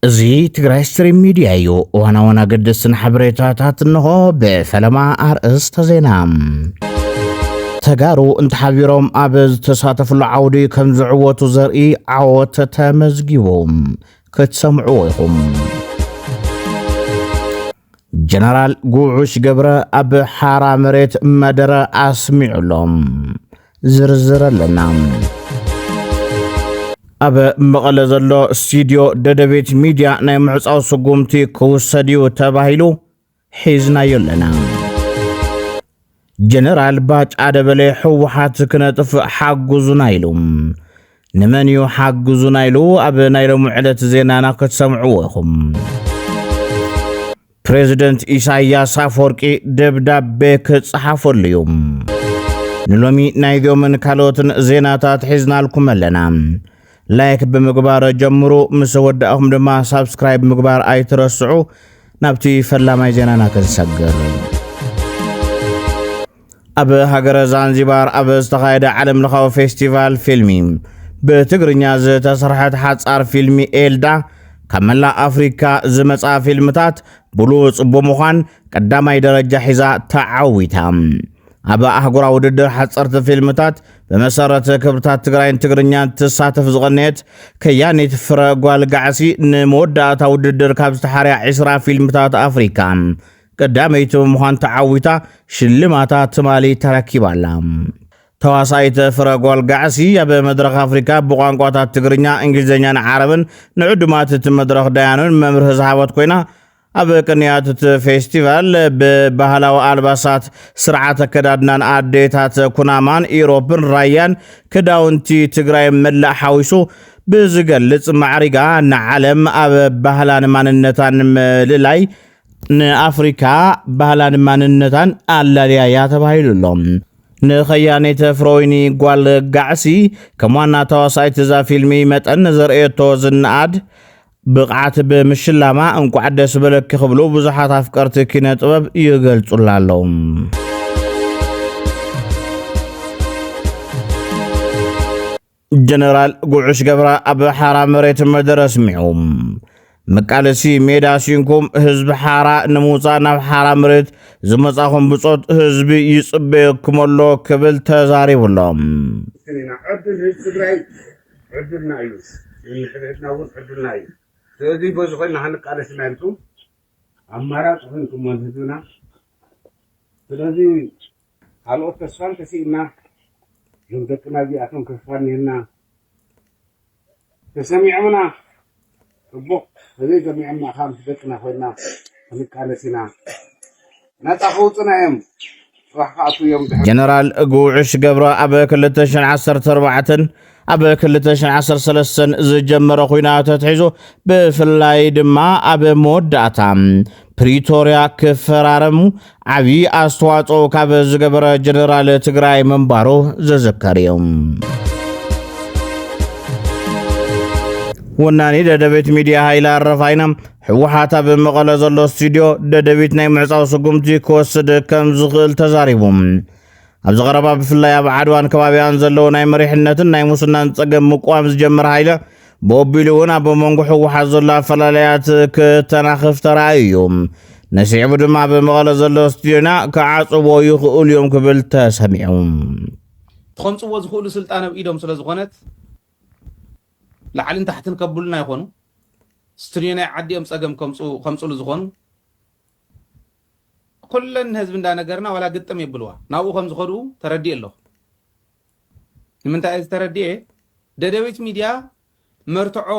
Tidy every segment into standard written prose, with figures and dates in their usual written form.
እዚ ትግራይ ስትሪም ሚዲያ እዩ ዋና ገደስን ሓበሬታታት እንሆ በፈለማ አርእስተ ዜና ተጋሩ እንተሓቢሮም ኣብ ዝተሳተፍሉ ዓውዲ ከም ዝዕወቱ ዘርኢ ዓወት ተመዝጊቦም ክትሰምዑ ኢኹም ጀነራል ጉዑሽ ገብረ ኣብ ሓራ መሬት መደረ ኣስሚዑሎም ዝርዝር ኣለና ኣብ መቐለ ዘሎ ስቱዲዮ ደደቤት ሚድያ ናይ ምዕጻው ስጉምቲ ክውሰድዩ ተባሂሉ ሒዝናዮ ኣለና ጀነራል ባጫ ደበሌ ሕወሓት ክነጥፍ ሓግዙና ኢሉ ንመን እዩ ሓግዙና ኢሉ ኣብ ናይ ሎሚ ዕለት ዜናና ክትሰምዑ ኢኹም ፕሬዚደንት ኢሳያስ አፈወርቂ ደብዳቤ ክጽሓፈሉ እዩ ንሎሚ ናይ ዮምን ካልኦትን ዜናታት ሒዝናልኩም ኣለና ላይክ በመግባር ጀምሩ ምስ ወዳእኹም ድማ ሳብስክራይብ ምግባር ኣይትረስዑ ናብቲ ፈላማይ ዜናና ክንሰግር ኣብ ሃገረ ዛንዚባር ኣብ ዝተኻየደ ዓለም ለኻዊ ፌስቲቫል ፊልሚ በትግርኛ ዝተሰርሐት ሓጻር ፊልሚ ኤልዳ ካብ መላእ አፍሪካ ዝመጻ ፊልምታት ብሉጽ ብምዃን ቀዳማይ ደረጃ ሒዛ ተዓዊታ ኣብ ኣህጉራዊ ውድድር ሓጸርቲ ፊልምታት በመሰረተ ክብርታት ትግራይን ትግርኛን ትሳተፍ ዝቐነየት ከያኒት ፍረ ጓል ጋዕሲ ንመወዳእታ ውድድር ካብ ዝተሓርያ 20 ፊልምታት ኣፍሪካ ቀዳመይቲ ብምዃን ተዓዊታ ሽልማታ ትማሊ ተረኪባላ ተዋሳኢት ፍረ ጓል ጋዕሲ ኣብ መድረኽ ኣፍሪካ ብቋንቋታት ትግርኛ እንግሊዝኛን ዓረብን ንዕዱማት እቲ መድረኽ ዳያኖን መምርሒ ዝሃበት ኮይና ኣብ ቅንያት ፌስቲቫል በባህላዊ አልባሳት ስርዓተ ከዳድናን አዴታት ኩናማን ኢሮፕን ራያን ክዳውንቲ ትግራይ መላእ ሓዊሱ ብዝገልጽ ማዕሪጋ ንዓለም ኣብ ባህላን ማንነታን ምልላይ ንአፍሪካ ባህላን ማንነታን አላልያ ተባሂሉሎም ንኸያኔት ፍሮይኒ ጓል ጋዕሲ ከማና ተዋሳኢት ዛ ፊልሚ መጠን ዘርእየቶ ዝንኣድ ብቕዓት ብምሽላማ እንኳዕ ደስ በለኪ ክብሉ ብዙሓት ኣፍቀርቲ ኪነ ጥበብ ይገልጹላለው ጀነራል ጉዑሽ ገብረ ኣብ ሓራ መሬት መደረ ኣስሚዑ መቃለሲ ሜዳ ሲንኩም ህዝቢ ሓራ ንምውፃእ ናብ ሓራ መሬት ዝመጻኹም ብጾት ህዝቢ ይጽበየኩም ኣሎ ክብል ተዛሪቡሎም ዕድልና እዩ ንሕብሕትና እውን ዕድልና እዩ ስለዚህ በዝኾይና ሓንቃለስና ኢልኩም ኣማራጭ ኮይንኩም ህዝብና ስለዚህ ካልኦት ተስፋን ተሲእና ዞም ደቅና እዚኣቶም ከስፋን ነርና ተሰሚዖምና ጽቡቕ ህዘይ ሰሚዖምና ካብ ምስ ደቅና ኮይና ክንቃለሲና ነፃ ክውፅና እዮም ስራሕ ክኣቱ እዮም ጀነራል ጉዑሽ ገብረ ኣብ 2014 ኣብ 2013 ዝጀመረ ኩናት ተትሒዙ ብፍላይ ድማ ኣብ መወዳእታ ፕሪቶሪያ ክፈራረሙ ዓብዪ ኣስተዋጽኦ ካብ ዝገበረ ጀነራል ትግራይ መንባሩ ዝዝከር እዩ ወናኒ ደደቤት ሚድያ ሃይላ ረፋይና ሕወሓት ኣብ መቐለ ዘሎ ስቱድዮ ደደቤት ናይ ምዕጻው ስጉምቲ ክወስድ ከም ዝኽእል ተዛሪቡ ኣብ ዝቐረባ ብፍላይ ኣብ ዓድዋን ከባቢያን ዘለዎ ናይ መሪሕነትን ናይ ሙስናን ጸገም ምቋም ዝጀመረ ሃይለ ብኦቢሉ እውን ኣብ መንጎ ሕወሓት ዘሎ ኣፈላለያት ክተናኽፍ ተራእዩ እዩ ነሲዕቡ ድማ ኣብ መቐለ ዘሎ ስቱድዮና ክዓጽቦ ይኽእሉ እዮም ክብል ተሰሚዑ ከምጽዎ ዝኽእሉ ስልጣን ኣብ ኢዶም ስለ ዝኾነት ላዕልን ታሕትን ከብሉና ይኾኑ ስቱድዮ ናይ ዓዲኦም ጸገም ከምጽሉ ዝኾኑ ኩለን ህዝብ እንዳነገርና ወላ ግጥም ይብልዋ ናብኡ ከም ዝኸዱ ተረዲእ ኣለኹ ንምንታይ ተረዲእ ደደቤት ሚድያ መርትዖ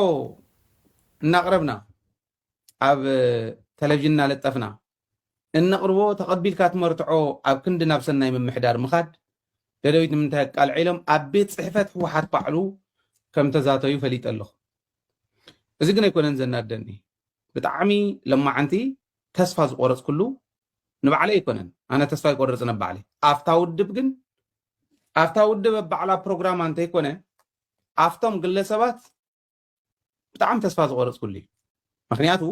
እናቕረብና ኣብ ቴሌቪዥንና ለጠፍና እነቕርቦ ተቐቢልካ ትመርትዖ ኣብ ክንዲ ናብ ሰናይ ምምሕዳር ምኻድ ደደቤት ንምንታይ ቃልዒሎም ኣብ ቤት ጽሕፈት ሕወሓት ባዕሉ ከም ተዛተዩ ፈሊጥ ኣለኹ እዚ ግን ኣይኮነን ዘናደኒ ብጣዕሚ ለማዓንቲ ተስፋ ዝቆረጽ ኩሉ ንባዕለ ይኮነን ኣነ ተስፋ ይቆርጽ ነባዕለ ኣፍታ ውድብ ግን ኣፍታ ውድብ ባዕላ ፕሮግራም አንተ ይኮነ ኣፍቶም ግለሰባት ብጣዕሚ ተስፋ ዝቆርጽ ኩሉ ምክንያቱ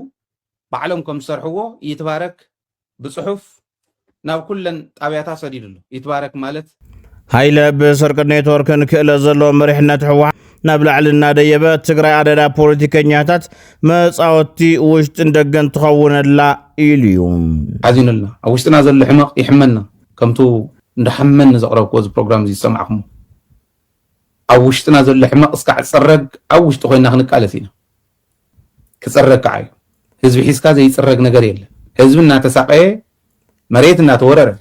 ባዕሎም ከም ዝሰርሕዎ ይትባረክ ብጽሑፍ ናብ ኩለን ጣብያታት ሰዲድሉ ይትባረክ ማለት ሃይለ ብሰርቅ ኔትወርክን ክእለ ዘሎ መሪሕነት ሕወሓት نبلعلنا ديبات تقرأ عدد بوليتيكينياتات مصاوتي وشت اندقن تخون لا إليوم عزين الله وشتنا زل حمق يحملنا كمتو ندحملنا زقرب كوز بروجرام زي سمعكم وشتنا زل حمق اسكع تصرق وشت خوينا خنق على سينا كتصرق عاي حزب حسكا زي يتصرق نجر يلا حزبنا تساقيه مريتنا تورر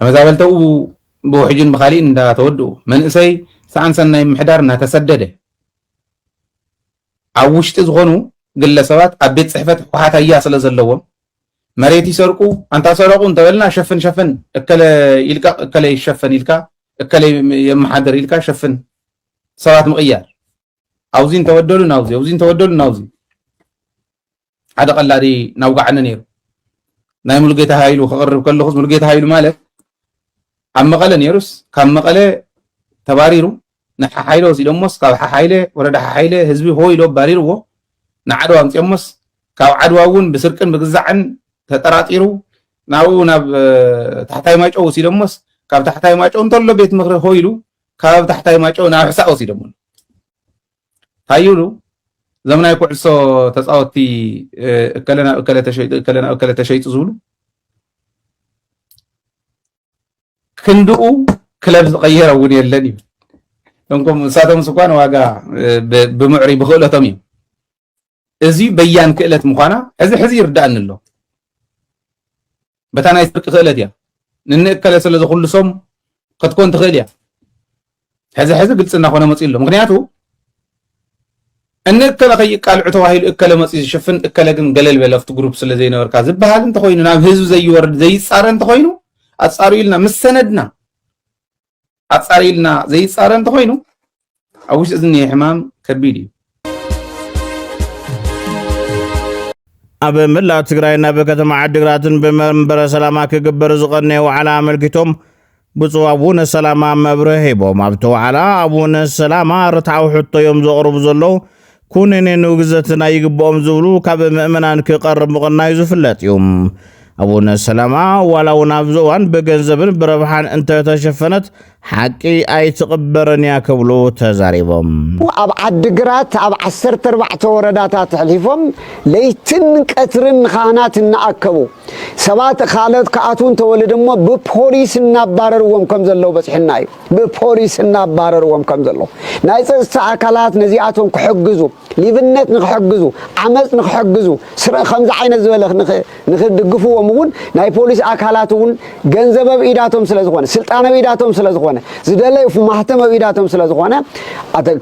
أما زابلتو بوحجين بخالين دا تودو من إساي سعن سنة محدارنا تسدده عوشت زغنو قل سوات أبيت صحفة وحاتا إياس لزلوهم مريتي سرقو أنت سرقو انت ولنا شفن اكلا يلقى اكلا يشفن يلقى اكلا يمحادر يلقى شفن سوات مغيار عاوزين تودولو ناوزي هذا قال لي نوقعنا نيرو ناي ملقيتها هايلو خقرب كله خص ملقيتها هايلو مالك عم مقالة نيروس كم مقالة تباريرو نح حايلو سيدموس كاو حايلة ورد حايلة حزبي هو يلو باريرو نعدو عم تيموس كاو عدواون بسركن بجزعن تتراتيرو ناو ناب تحتاي ماجو سيدموس كاو تحتاي ماجو انطلو بيت مغرب هو يلو كاو تحتاي ماجو ناو حساو سيدمون هايلو زمنا يكون عصو تصاوتي اكلنا تشيط زولو كندقو كلاب غيره وني يلني دونكم ساتم سكوان واغا بمعري بخلتهم ازي بيان كلت مخانا ازي حزي يردان له بتانا يسبق خلت يا ننكل سلا كل سم قد كنت خليا هذا قلصنا خونا مصيل له مغنياتو انك لقي قال عتو هايل اكل مصي شفن اكل كن قلل بلفت جروب سلا زي نوركا زبحال انت خوينو ناب هزو زي ورد زي صار انت خوينو اتصاريلنا مسندنا اتصاريلنا زي صار انت خوينو اوش اذني حمام كبيدي اب ملا تግራይና በከተማ ዓድግራትን በመንበረ ሰላማ ከገበር ዝቀነው على አመልክቶም ብፁዕ አቡነ ሰላማ መብረሂቦም ኣብቶ على አቡነ ሰላማ ርታው ሕቶዮም ዘቅርቡ ዘለው ኩነኔ ንግዘትና ይግቦም ዝብሉ ካብ ምእመናን ክቀርብ ምቕናይ ዝፍለጥ እዮም አቡነ ሰላማ ዋላው ናብዘዋን በገንዘብን በረብሃን እንተ ተሸፈነት ሐቂ አይትቀበረን ያከብሎ ተዛሪቦም አብ ዓድግራት አብ 14 ወረዳታት ሕሊፎም ለይትን ቀትርን ኻናት እናአከቡ ሰባት ኻለት ከአቱን ተወልደሞ በፖሊስ እናባረርዎም ከም ዘለው በጽሕናይ በፖሊስ እናባረርዎም ከም ዘለው ናይ ጸጥታ አካላት ነዚአቶም ክሕግዙ ሊብነት ንክሕግዙ ዓመጽ ንክሕግዙ ስረ ከምዚ ዓይነት ዝበለኽ ንክድግፉዎም ውን ናይ ፖሊስ አካላቱን ገንዘብ በኢዳቶም ስለዝኾነ ስልጣን በኢዳቶም ስለዝኾነ ዝደለዩ ማህተም በኢዳቶም ስለዝኾነ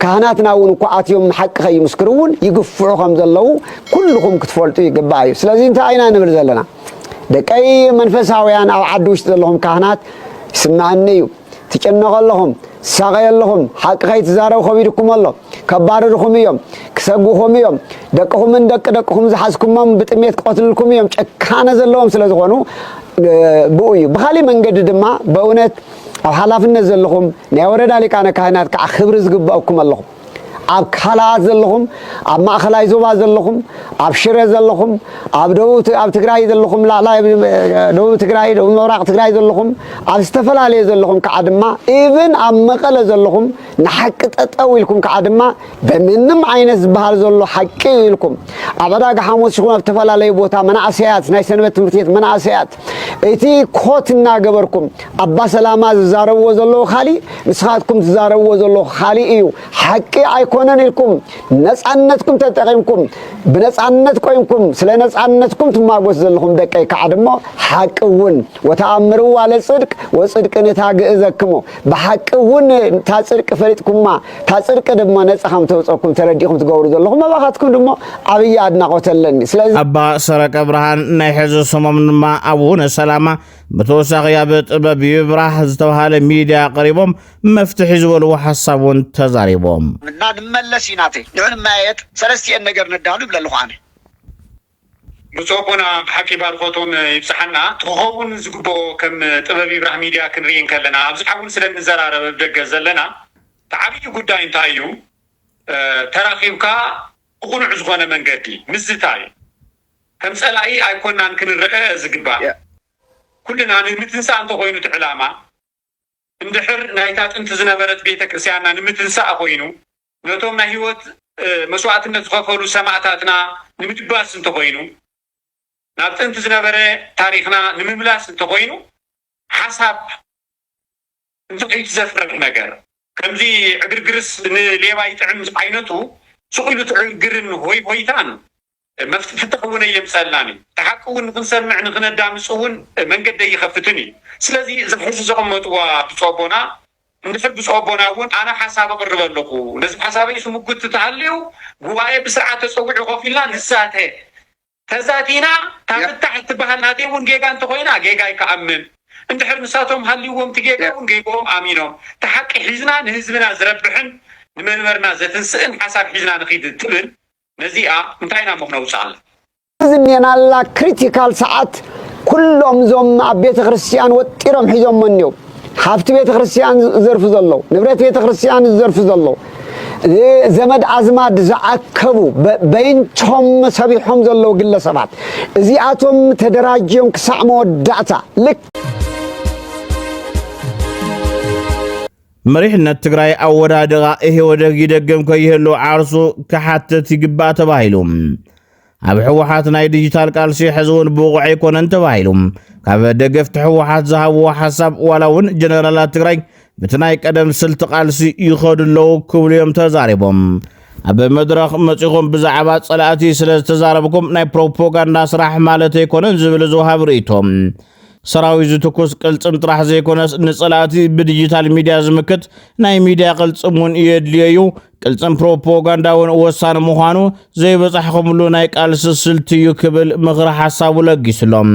ካህናትና ውን እኮ አትዮም ሐቅ ይምስክሩን ይግፍዑ ከም ዘለው ኩልኩም ክትፈልጡ ይግባዩ ስለዚህ እንታይ አይና ንብል ዘለና ደቀይ መንፈሳውያን ኣብ ዓዲ ውሽጥ ዘለኹም ካህናት ይስማዓኒዩ ትጨነቀለኹም ሳቀየለኹም ሐቅ ከይትዛረቡ ከቢድኩም ኣሎ ከባርርኩም እዮም ክሰጉኹም እዮም ደቅኹምን ደቅኹም ዝሓዝኩሞም ብጥሜት ቀትልኩም እዮም ጨካነ ዘለዎም ስለዝኾኑ ብኡዩ ብኻሊ መንገዲ ድማ በእውነት ኣብ ሓላፍነት ዘለኹም ናይ ወረዳ ሊቃነ ካህናት ከዓ ክብሪ ዝግባእኩም ኣለኹም ኣብ ካላት ዘለኹም ኣብ ማእኸላይ ዞባ ዘለኹም ኣብ ሽረ ዘለኹም ኣብ ደቡብ ኣብ ትግራይ ዘለኹም ላዕላይ ደቡብ ትግራይ ደቡብ ምብራቅ ትግራይ ዘለኹም ኣብ ዝተፈላለዩ ዘለኹም ከዓ ድማ ኢቭን ኣብ መቐለ ዘለኹም ንሐቅ ጠጠው ኢልኩም ከዓ ድማ በምንም ዓይነት ዝበሃል ዘሎ ሐቂ ኢልኩም ኣብ ዕዳጋ ሐሙስ ይኹን ኣብ ተፈላለዩ ቦታ መናእሰያት ናይ ሰንበት ትምህርት ቤት መናእሰያት እቲ ኮት እናገበርኩም ኣባ ሰላማ ዝዛረብዎ ዘሎ ካሊ ንስኻትኩም ዝዛረብዎ ዘሎ ካሊ እዩ ሐቂ አይኮነን ኢልኩም ነፃነትኩም ተጠቂምኩም በነፃነት ቆይምኩም ስለ ነፃነትኩም ትማጎስ ዘለኹም ደቀይ ከዓ ደሞ ሐቅውን ወተአምሩ ዋለ ጽድቅ ወጽድቅን ታግእዘክሙ በሐቅውን ታጽድቅ ፈሪጥኩማ ታጽድቅ ደሞ ነፃም ተውፀኩም ተረዲኩም ትገብሩ ዘለኹም መባኻትኩም ደሞ አብይ አድናቆተለኒ ስለዚህ አባ ሰረቀ ብርሃን ናይ ሕዚ ሰሞምንማ አቡነ ሰላማ በተወሳኺ ጥበብ ይብራህ ዝተባሃለ ሚዲያ ቀሪቦም መፍትሒ ዝበልዎ ሓሳቡን ተዛሪቦም እና ንመለስ ይናቴ ንዑን ማየት ሰለስቲአን ነገር ነዳሉ ብለልኹ ብጾቦና ብሓቂ ባርኮቶም ይብፅሓና ትኾውን ዝግብኦ ከም ጥበብ ይብራህ ሚድያ ክንሪእን ከለና ኣብዚ ሓውን ስለንዘራረብ ብደገ ዘለና ተዓብዪ ጉዳይ እንታይ እዩ ተራኺብካ ቁኑዕ ዝኾነ መንገዲ ምዝታይ ከም ፀላኢ ኣይኮናን ክንርአ ዝግባእ ኩልና ንምትንሳእ እንተኮይኑ እቲ ዕላማ اندحر نايتات انت زنبرت بيتك رسيانا نمتنساء خوينو نتومنا هيوت مسوعتنا تخفلو سماعتاتنا نمتباس انت خوينو نابت انت زنبرة تاريخنا نمملاس انت خوينو حساب انت قيت زفر نقر كمزي عقرقرس ليبا يتعم عينتو سقيلو تعقرن هويتان مفتتقون يمسالاني تحققون نسمع نقدام صون من قد يخفتني سلازي زحف زقمطوا بصوبونا نحب صوبونا ون انا حساب اقرب لكم لازم حسابي شو مقت تعليو غوايه بسرعه تصوع خوفيلا نساته تزاتينا تحت بهناتي ون جيجا انت خوينا جيجا يكامن انت حر نساتهم هليوم تجيجا ون جيجوم امينهم تحق حزنا نهزمنا زربحن نمنبرنا زتنسئن حساب حزنا نخيد تبن نزيئة انتهينا مخنوصال زنينا الله كريتيكال ساعات كلهم زوم بيت خريستيان وطيرهم حيزهم منيو حافت بيت خريستيان زرف زلو نبرت بيت خريستيان زرف زلو زمد ازماد زعكبو بينتهم سبيحهم زلو ግለሰባት እዚአቶም ተደራጅዮም ክሳዕሞ ዳታ ልክ مريحنا تግራይ አወዳደጋ ይሄ ወደግ ይደገም ከይህሉ ዓርሱ ከሓተት ይግባ ተባሂሉም ኣብ ሕወሓት ናይ ዲጂታል ቃልሲ ሕዝውን ብቑዕ ኣይኮነን ተባሂሉም ካብ ደገፍቲ ሕወሓት ዝሃብዎ ሓሳብ ዋላውን ጀነራላት ትግራይ ብትናይ ቀደም ስልቲ ቃልሲ ይኸዱለው ክብሉ እዮም ተዛሪቦም ኣብ መድረኽ መፂኹም ብዛዕባ ጸላእቲ ስለ ዝተዛረብኩም ናይ ፕሮፓጋንዳ ስራሕ ማለት ኣይኮነን ዝብል ዝውሃብ ርእይቶም ሰራዊት ዝትኩስ ቅልጽም ጥራሕ ዘይኮነስ ንጸላእቲ ብዲጂታል ሚድያ ዝምክት ናይ ሚድያ ቅልጽሙን የድልዩ ቅልጽም ፕሮፓጋንዳውን ወሳኒ ምዃኑ ዘይበጻሕኹምሉ ናይ ቃልሲ ስልቲ እዩ ክብል ምኽሪ ሓሳቡ ለጊስሎም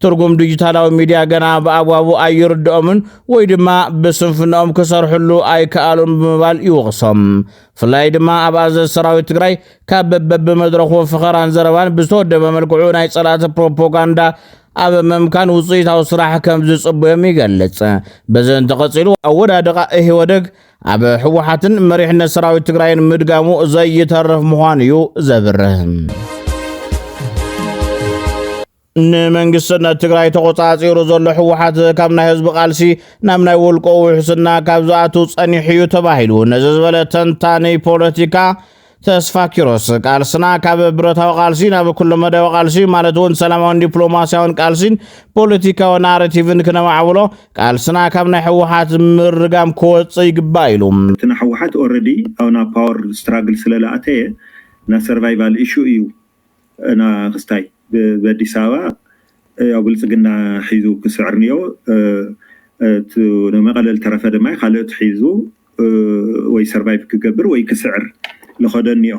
ትርጉም ዲጂታላዊ ሚድያ ገና ብኣግባቡ ኣይርድኦምን ወይ ድማ ብስንፍንኦም ክሰርሕሉ ኣይከኣሉን ብምባል ይወቕሶም ፍላይ ድማ ኣብ ኣዘዝ ሰራዊት ትግራይ ካብ በብመድረኹ ፍኸራን ዘረባን ብዝተወደበ መልክዑ ናይ ጸላእቲ ፕሮፓጋንዳ ኣብ መምካን ውፅኢታዊ ስራሕ ከም ዝጽበዮም ይገልጽ በዘን ተቐጺሉ ኣወዳደቓ ይሄ ወደግ ኣብ ሕወሓትን መሪሕነት ሰራዊት ትግራይን ምድጋሙ ዘይተርፍ ምዃኑ እዩ ዘብርህ ንመንግስትና ትግራይ ተቆጻጺሩ ዘሎ ሕወሓት ካብ ናይ ህዝቢ ቃልሲ ናብ ናይ ውልቆ ውሕስና ካብ ዝኣቱ ጸኒሕ እዩ ተባሂሉ ነዚ ዝበለ ተንታኒ ፖለቲካ ተስፋ ኪሮስ ቃልስና ካብ ብረታዊ ቃልሲ ናብ ኩሉ መደብ ቃልሲ ማለት እውን ሰላማውን ዲፕሎማሲያውን ቃልሲን ፖለቲካዊ ናሬቲቭን ክነማዕብሎ ቃልስና ካብ ናይ ሕወሓት ምርጋም ክወፅእ ይግባእ ኢሉ እትና ሕወሓት ኦልሬዲ ኣብና ፓወር ስትራግል ስለላእተየ ና ሰርቫይቫል ኢሹ እዩ እና ክስታይ በአዲስ አበባ ያው ብልጽግና ሒዙ ክስዕርኒዮ መቀለል ተረፈ ድማ ካልኦት ሒዙ ወይ ሰርቫይቭ ክገብር ወይ ክስዕር ለኸደኒዮ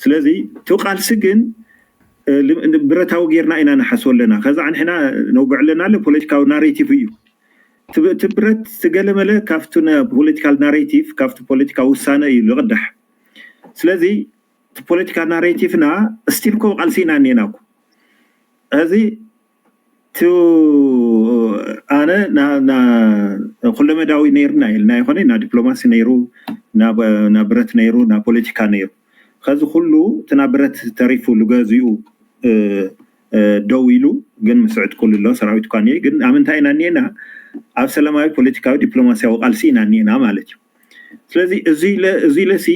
ስለዚ ተቃልሲ ግን ብረታዊ ጌርና ኢና ንሓስወለና ከዛ ንሕና ነውግዕለና ለፖለቲካዊ ናሬቲቭ እዩ ትብረት ትገለመለ ካፍቱ ፖለቲካል ናሬቲቭ ካፍቱ ፖለቲካ ውሳነ እዩ ልቕዳሕ ስለዚ ፖለቲካ ናሬቲቭና ስቲልኮ ቃልሲና ኔናኩ هذه تو أنا نا كل ما داوي نيرنا إلنا يخوني نا دبلوماسي نيرو نا برت نيرو نا بوليتيكا نيرو خذ كله تنابرت تعرفوا لجازيو دويلو جن مسعود كل الله سراويت كانيه جن عملتها نينا أبسلامي بوليتيكا ودبلوماسي وقالسينا نينا مالتي ስለዚህ እዚህ ለሲ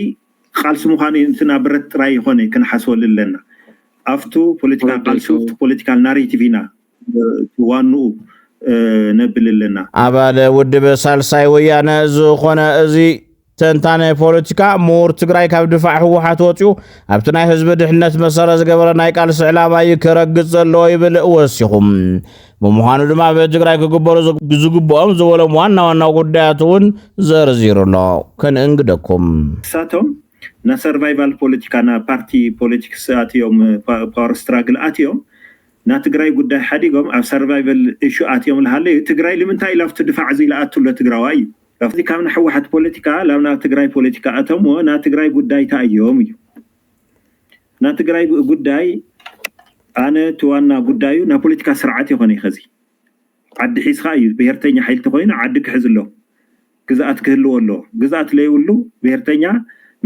ቃልስ ሙኻኒ ተናብረት ራይ ሆነ ከን ሓስወል ለና አፍቱ ፖለቲካል ቃልሱ ፖለቲካል ናሬቲቭና ዋኑ ነብልልና አባለ ውድበ ሳልሳይ ወያነ ዝኾነ እዚ ተንታነ ፖለቲካ ሞር ትግራይ ካብ ድፋዕ ሕወሓት ወፅዩ ኣብቲ ናይ ህዝቢ ድሕነት መሰረት ዝገበረ ናይ ቃልሲ ዕላማ ይክረግጽ ዘሎ ይብል ወሲኹም ብምዃኑ ድማ በትግራይ ክግበሩ ዝግብኦም ዝበሎም ዋና ዋና ጉዳያት እውን ዘርዚሩሎ ከንእንግደኩም ሳቶም ና ሰርቫይቫል ፖለቲካ ና ፓርቲ ፖለቲክስ አትዮም ፓወር ስትራግል አትዮም ና ትግራይ ጉዳይ ሓዲጎም ኣብ ሰርቫይቫል ኢሹ አትዮም ለሃለ ትግራይ ለምንታይ ላፍት ድፋዕ ዝይላአቱ ለትግራዋይ ካብዚ ካብ ሕወሓት ፖለቲካ ላብና ትግራይ ፖለቲካ አተሞ ና ትግራይ ጉዳይ ታዮም እዩ ና ትግራይ ጉዳይ ኣነ ትዋና ጉዳዩ ና ፖለቲካ ስርዓት ይኾነ ይኸዚ ዓዲ ሒስኻ እዩ ብሄርተኛ ሓይልቲ ኮይኑ ዓዲ ክሕዝሎ ግዛኣት ክህልዎ ኣሎ ግዛኣት ለይብሉ ብሄርተኛ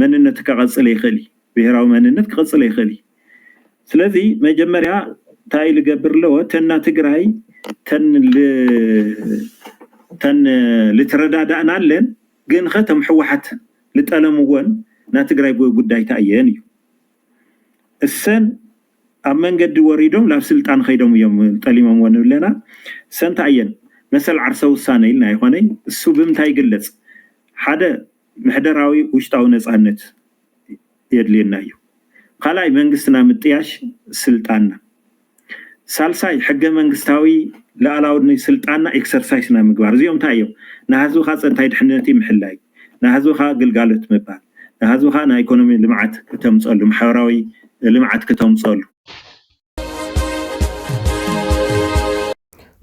መንነት ከቀጽለ ይኽእል ብሄራዊ መንነት ከቀጽለ ይኽእል ስለዚ መጀመሪያ ታይ ልገብር ለው ተና ትግራይ ተን ተን ልትረዳዳእና አለን ግን ከተም ሕወሓት ልጠለምዎን ና ትግራይ ጉዳይ ታየን እዩ እሰን ኣብ መንገዲ ወሪዶም ላብ ስልጣን ኸይዶም እዮም ጠሊሞም ወንብለና ሰንታየን መሰል ዓርሰ ውሳነ ኢልና ይኾነይ እሱ ብምንታይ ይግለጽ ሓደ ምሕደራዊ ውሽጣዊ ነጻነት የድልየና እዩ ካልኣይ መንግስትና ምጥያሽ ስልጣንና ሳልሳይ ሕገ መንግስታዊ ላዕላውነት ስልጣንና ኤክሰርሳይስና ምግባር እዚኦም እንታይ እዮም ንህዝብኻ ፀንታይ ድሕንነት ምሕላይ ንህዝብኻ ግልጋሎት ምባል ንህዝብኻ ናይ ኢኮኖሚ ልምዓት ከተምፅአሉ ማሕበራዊ ልምዓት ከተምፅአሉ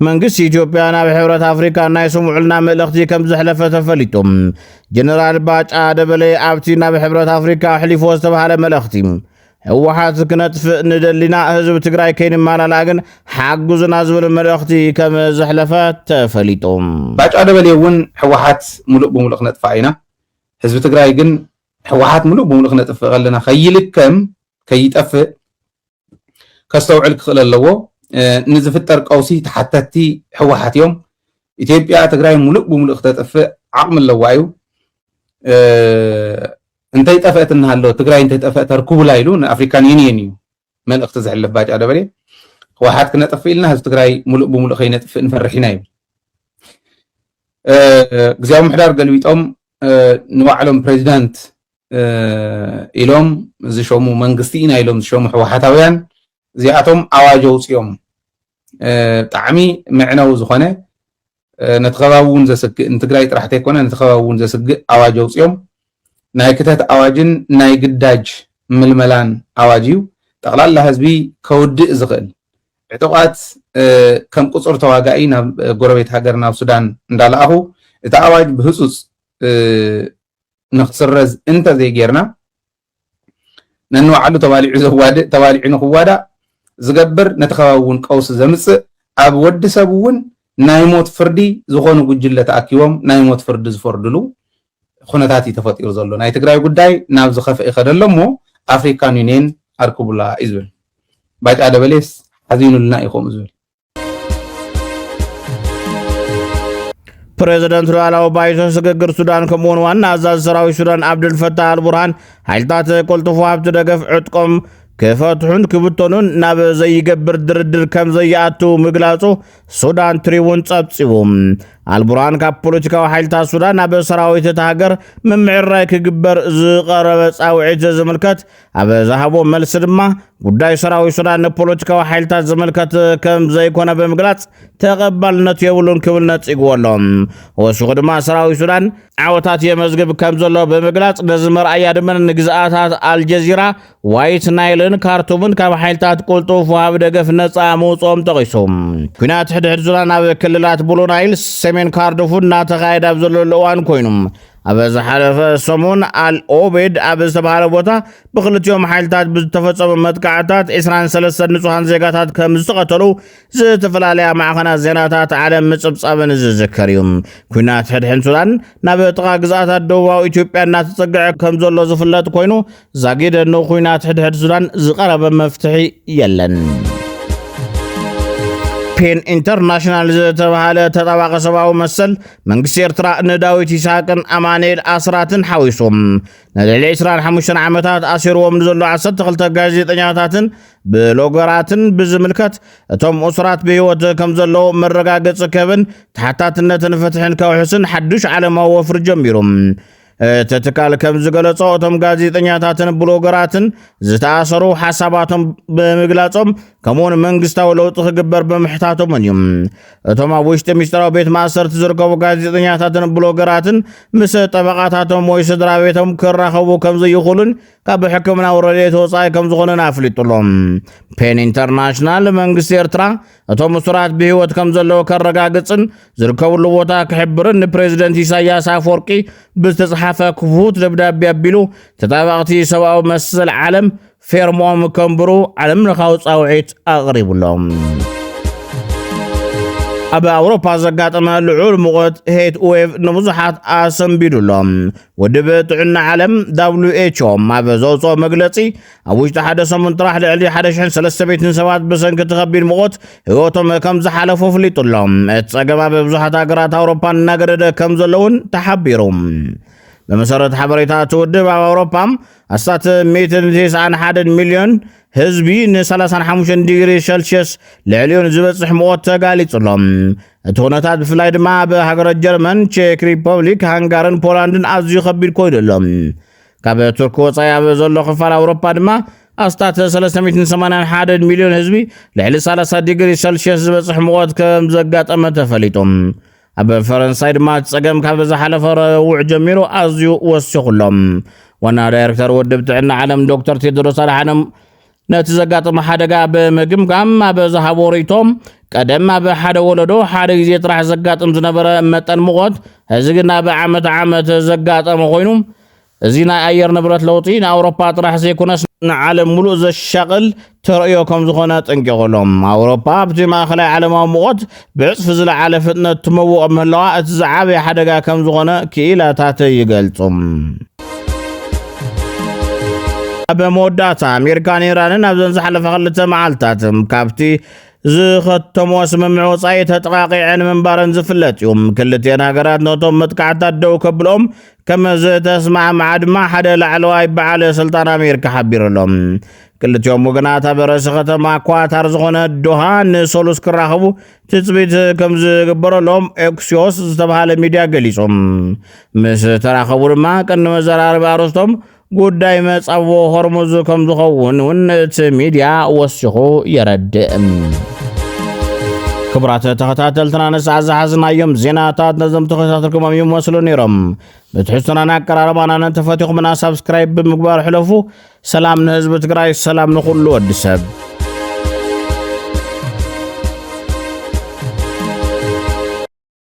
መንግስት ኢትዮጵያ ናብ ሕብረት አፍሪካ ናይ ስሙዕልና መልእኽቲ ከም ዘሕለፈ ተፈሊጡም ጀነራል ባጫ ደበሌ ኣብቲ ናብ ሕብረት አፍሪካ ሕሊፎ ዝተባሃለ መልእኽቲ ሕወሓት ክነጥፍእ ንደሊና ህዝብ ትግራይ ከይንማላላግን ሓጉዝና ዝብል መልእኽቲ ከም ዘሕለፈ ተፈሊጡም ባጫ ደበሌ እውን ሕወሓት ሙሉእ ብሙሉእ ክነጥፋ ኢና ህዝቢ ትግራይ ግን ሕወሓት ሙሉእ ብሙሉእ ክነጥፍእ ከለና ከይልከም ከይጠፍእ ከስተውዕል ክኽእል ኣለዎ ንዝፍጠር ቀውሲ ተሓተቲ ሕወሓት እዮም ኢትዮጵያ ትግራይ ሙሉእ ብሙሉእ ክተጥፍእ ዓቕሚ ኣለዋ እዩ እንተይ ጠፍአት እናሃሎ ትግራይ እንተይ ጠፍአት ተርኩቡላ ኢሉ ንኣፍሪካን ዩኒየን እዩ መልእኽቲ ዘሕልፍ ባጫ ደበሌ ሕወሓት ክነጥፍእ ኢልና ህዝቢ ትግራይ ሙሉእ ብሙሉእ ከይነጥፍእ ንፈርሕ ኢና እዩ ግዝያዊ ምሕዳር ገልቢጦም ንባዕሎም ፕሬዚዳንት ኢሎም ዝሾሙ መንግስቲ ኢና ኢሎም ዝሾሙ ሕወሓታውያን እዚኣቶም ኣዋጅ ኣውፅኦም ብጣዕሚ ምዕነው ዝኾነ ነቲ ከባቢ እውን ዘስግእ ንትግራይ ጥራሕ ዘይኮነ ነቲ ከባቢ እውን ዘስግእ ኣዋጅ ኣውፅኦም ናይ ክተት ኣዋጅን ናይ ግዳጅ ምልመላን ኣዋጅ እዩ ጠቕላላ ህዝቢ ከውድእ ዝኽእል ዕጡቃት ከም ቁፅር ተዋጋኢ ናብ ጎረቤት ሃገር ናብ ሱዳን እንዳለኣኹ እቲ ኣዋጅ ብህፁፅ ንክስረዝ እንተዘይጌርና ነንባዕሉ ተባሊዑ ንክዋዳእ ዝገብር ነቲ ከባቢ እውን ቀውሲ ዘምፅእ ኣብ ወዲ ሰብ እውን ናይ ሞት ፍርዲ ዝኾኑ ጉጅለ ተኣኪቦም ናይ ሞት ፍርዲ ዝፈርድሉ ኩነታት እዩ ተፈጢሩ ዘሎ ናይ ትግራይ ጉዳይ ናብ ዝኸፍአ ይኸደሎ እሞ ኣፍሪካን ዩኒየን ኣርክቡላ እዩ ዝብል ባጫ ደበሌስ ሓዚኑልና ኢኹም ዝብል ፕሬዚደንት ሉዓላዊ ባይቶ ስግግር ሱዳን ከምኡውን ዋና ኣዛዚ ሰራዊት ሱዳን ዓብድልፈታህ አልቡርሃን ሓይልታት ቁልጡፍ ሃብቲ ደገፍ ዕጥቆም ክፈትሑን ክብተኑን ናብ ዘይገብር ድርድር ከም ዘይኣቱ ምግላጹ ሱዳን ትሪቡን ጸብጺቡ አልቡርሃን ካብ ፖለቲካዊ ሓይልታት ሱዳን ናብ ሰራዊት እቲ ሃገር ምምዕራይ ክግበር ዝቐረበ ጻውዒት ዝምልከት ኣብ ዝሃቦ መልሲ ድማ ጉዳይ ሰራዊት ሱዳን ንፖለቲካዊ ሓይልታት ዝምልከት ከም ዘይኮነ ብምግላጽ ተቐባልነት የብሉን ክብል ነጺግዎ ኣሎ ወሲኹ ድማ ሰራዊት ሱዳን ዓወታት የመዝግብ ከም ዘሎ ብምግላጽ ነዚ መርኣያ ድማ ንግዝኣታት አልጀዚራ ዋይት ናይልን ካርቱምን ካብ ሓይልታት ቁልጡፍ ወሃቢ ደገፍ ነፃ ምውፅኦም ጠቒሶም ኩናት ሕድሕድ ሱዳን ኣብ ክልላት ብሉ ናይል ሰሜን ካርዶፉን እናተኻየደ ኣብ ዘሎ እዋን ኮይኑ ኣብ ዝሓለፈ ሰሙን አልኦቤድ ኣብ ዝተባሃለ ቦታ ብክልቲኦም ሓይልታት ብዝተፈጸሙ መጥቃዕታት 23 ንጹሃን ዜጋታት ከም ዝተቐተሉ ዝተፈላለያ ማዕኸናት ዜናታት ዓለም ምጽብጻብን ዝዝከር እዩ ኩናት ሕድሕድ ሱዳን ናብ ጥቓ ግዝኣታት ደቡባዊ ኢትዮጵያ እናተጸግዐ ከም ዘሎ ዝፍለጥ ኮይኑ ዛጊደ ንኩናት ሕድሕድ ሱዳን ዝቐረበ መፍትሒ የለን ፔን ኢንተርናሽናል ዝተባሃለ ተጣባቀ ሰብአዊ መሰል መንግስቲ ኤርትራ ንዳዊት ይስሐቅን አማኑኤል አስራትን ሓዊሶም ንልዕሊ 25 ዓመታት ኣሲርዎም ንዘሎ 12 ጋዜጠኛታትን ብሎገራትን ብዝምልከት እቶም እስራት ብህይወት ከም ዘለዎ መረጋገፂ ከብን ተሓታትነትን ፍትሕን ከውሕስን ሓዱሽ ዓለማዊ ወፍሪ ጀሚሮም ተተካል ከም ዝገለጾ እቶም ጋዜጠኛታትን ብሎገራትን ዝተኣሰሩ ሓሳባቶም ብምግላጾም ከምኡውን መንግስታዊ ለውጢ ክግበር ብምሕታቶም እዮም እቶም ኣብ ውሽጢ ሚስጥራዊ ቤት ማእሰርቲ ዝርከቡ ጋዜጠኛታትን ብሎገራትን ምስ ጠበቃታቶም ወይ ስድራ ቤቶም ክራኸቡ ከም ዘይኽእሉን ካብ ሕክምናዊ ረድኤት ወፃኢ ከም ዝኾኑን ኣፍሊጡሎም ፔን ኢንተርናሽናል መንግስቲ ኤርትራ እቶም እስራት ብህይወት ከም ዘለዎ ከረጋግጽን ዝርከቡሉ ቦታ ክሕብርን ንፕሬዚደንት ኢሳያስ አፈወርቂ ብዝተጻሓፈ ክፉት ደብዳቤ ኣቢሉ ተጣባቕቲ ሰብኣዊ መሰል ዓለም ፌርሞም ከንብሩ ዓለም ለኻዊ ጻውዒት ኣቕሪቡሎም أبا أوروبا زقاطم لعول مغت هيت ويف نبزحات آسم بيدولهم ودبت عنا علم WHO ما بزوصو مقلتي أوجت حدث من طرح لعلي حدشحن 3 بسنك تخبير مغت هوتم كم زحالفو فليطلهم اتساقما ببزحات أقرات أوروبا نقرد كم زلون تحبيرهم بمسارة حبريتات ودب أوروبا أستات 291 مليون هزبي ن 35 ديجري سلسيوس لعليون زبصح موت تقاليصلهم اتونتات بفلاي دما بهاجر جرمن تشيك ريبوبليك هانغارن بولاندن ازيو خبير كويدلهم كاب تركو صايا بزلو خفال اوروبا دما أستات 381 مليون هزبي لعلي 30 ديجري سلسيوس زبصح موت كم زقات أما تفليتهم أبا فرنساي دما تصقم كابزا حلف روع جميرو أزيو وسيخلهم وانا دايركتر ودب تعنا علم دكتور تيدروس الحنم نتزقات محادقة بمقم كام أبا حبوريتهم قدم أبا حدا ولدو حدا جزي طرح زقات مزنبرا متن مغد هزقنا بعمت عمت زقات مغينهم زينا أير نبرت لوطين أوروبا طرح سيكونس عالم ملوز الشغل ترأيوكم زخونات انقغلهم أوروبا بتي ما خلي عالم مغد بعصف زل على فتنة تموء من اللواء تزعابي حدقا كم زخونا كيلا تاتي يقلتم أبا موداتا أمريكان إيران أبزن زحلف خلطة معالتاتم كابتي زختمو اسممعو صايت تقاقيعن من بارن زفلت يوم كلتين هاقرات نوتم متقعتات دو كبلهم كما تسمع معد ما حدا لعلواي بعالي سلطان أمريكا حبير لهم كلت يوم وقناتا برسخة مع كواتار زغونة دوهان سولوس كراخبو تثبيت كمز قبر لهم اكسيوس زتبها لميديا قليسهم مس تراخبو ما كان مزرار باروستهم ጉዳይ መጻቦ ሆርሙዝ ከም ዝኸውን ወነት ሚዲያ ወስኹ ይረድም ክብራት ተኸታተልትና ነሳዕ ዝሓዝናዮም ዜናታት ነዞም ተኸታተልኩም ይመስሉ ነይሮም በትሕዝቶናና አቀራረባና ተፈቲኹምና ሰብስክራይብ ብምግባር ሕለፉ ሰላም ንህዝቢ ትግራይ ሰላም ንኹሉ ወዲ ሰብ